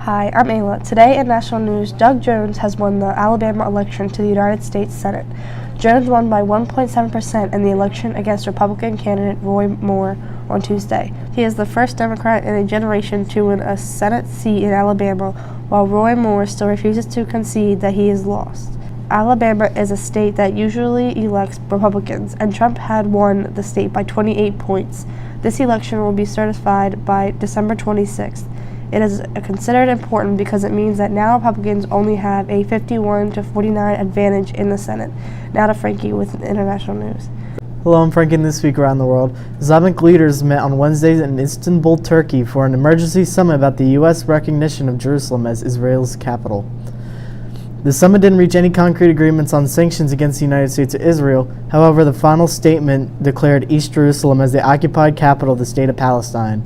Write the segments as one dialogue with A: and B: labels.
A: Hi, I'm Ayla. Today in national news, Doug Jones has won the Alabama election to the United States Senate. Jones won by 1.7% in the election against Republican candidate Roy Moore on Tuesday. He is the first Democrat in a generation to win a Senate seat in Alabama, while Roy Moore still refuses to concede that he is lost. Alabama is a state that usually elects Republicans, and Trump had won the state by 28 points. This election will be certified by December 26th. It is considered important because it means that now Republicans only have a 51-49 advantage in the Senate. Now to Frankie with international news.
B: Hello, I'm Frankie. This week around the world, Islamic leaders met on Wednesday in Istanbul, Turkey for an emergency summit about the U.S. recognition of Jerusalem as Israel's capital. The summit didn't reach any concrete agreements on sanctions against the United States or Israel. However, the final statement declared East Jerusalem as the occupied capital of the state of Palestine.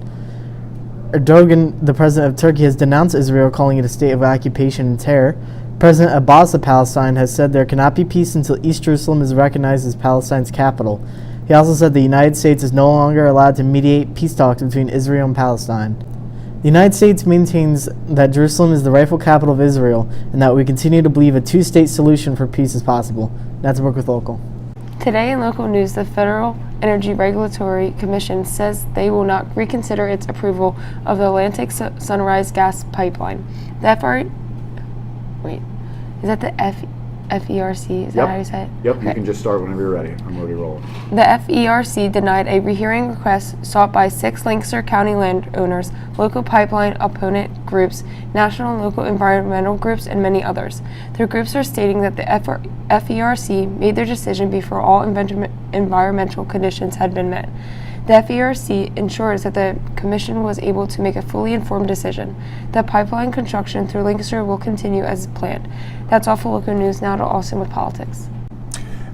B: Erdogan, the president of Turkey, has denounced Israel, calling it a state of occupation and terror. President Abbas of Palestine has said there cannot be peace until East Jerusalem is recognized as Palestine's capital. He also said the United States is no longer allowed to mediate peace talks between Israel and Palestine. The United States maintains that Jerusalem is the rightful capital of Israel and that we continue to believe a two-state solution for peace is possible. Now to work with local.
C: Today in local news, the Federal Energy Regulatory Commission says they will not reconsider its approval of the Atlantic Sunrise gas pipeline. The FERC? Is that how you say it?
D: Yep,
C: okay.
D: You can just start whenever you're ready. I'm ready to roll.
C: The FERC denied a rehearing request sought by 6 Lancaster County landowners, local pipeline opponent groups, national and local environmental groups, and many others. The groups are stating that the FERC made their decision before all environmental conditions had been met. The FERC ensures that the Commission was able to make a fully informed decision. The pipeline construction through Lancaster will continue as planned. That's all for local news. Now to Austin with politics.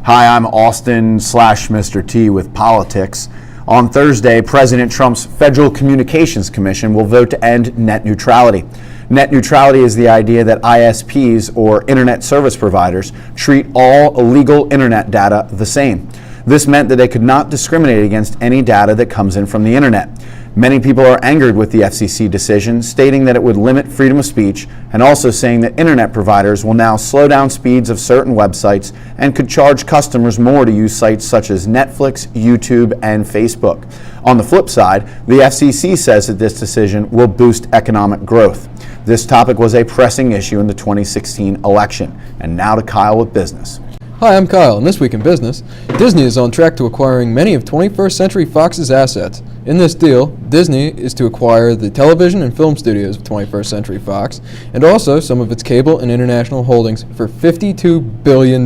D: Hi, I'm Austin/Mr. T with politics. On Thursday, President Trump's Federal Communications Commission will vote to end net neutrality. Net neutrality is the idea that ISPs, or internet service providers, treat all illegal internet data the same. This meant that they could not discriminate against any data that comes in from the internet. Many people are angered with the FCC decision, stating that it would limit freedom of speech, and also saying that internet providers will now slow down speeds of certain websites and could charge customers more to use sites such as Netflix, YouTube, and Facebook. On the flip side, the FCC says that this decision will boost economic growth. This topic was a pressing issue in the 2016 election. And now to Kyle with business.
E: Hi, I'm Kyle, and this week in business, Disney is on track to acquiring many of 21st Century Fox's assets. In this deal, Disney is to acquire the television and film studios of 21st Century Fox, and also some of its cable and international holdings for $52 billion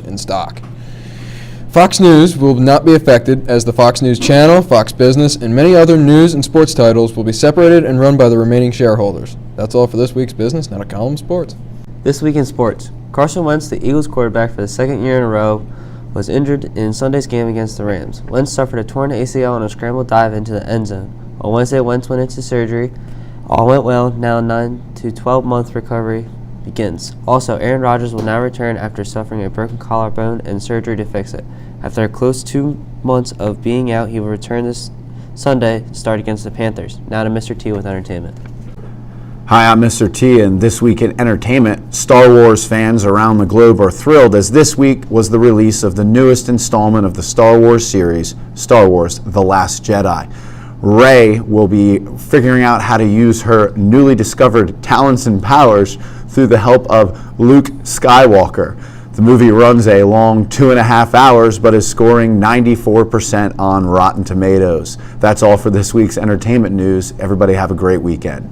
E: in stock. Fox News will not be affected, as the Fox News Channel, Fox Business, and many other news and sports titles will be separated and run by the remaining shareholders. That's all for this week's business. Now to Column Sports.
F: This week in sports, Carson Wentz, the Eagles quarterback for the second year in a row, was injured in Sunday's game against the Rams. Wentz suffered a torn ACL on a scramble dive into the end zone. On Wednesday, Wentz went into surgery. All went well. Now 9 to 12-month recovery begins. Also, Aaron Rodgers will now return after suffering a broken collarbone and surgery to fix it. After a close 2 months of being out, he will return this Sunday to start against the Panthers. Now to Mr. T with entertainment.
D: Hi, I'm Mr. T, and this week in entertainment, Star Wars fans around the globe are thrilled as this week was the release of the newest installment of the Star Wars series, Star Wars: The Last Jedi. Rey will be figuring out how to use her newly discovered talents and powers through the help of Luke Skywalker. The movie runs a long 2.5 hours, but is scoring 94% on Rotten Tomatoes. That's all for this week's entertainment news. Everybody have a great weekend.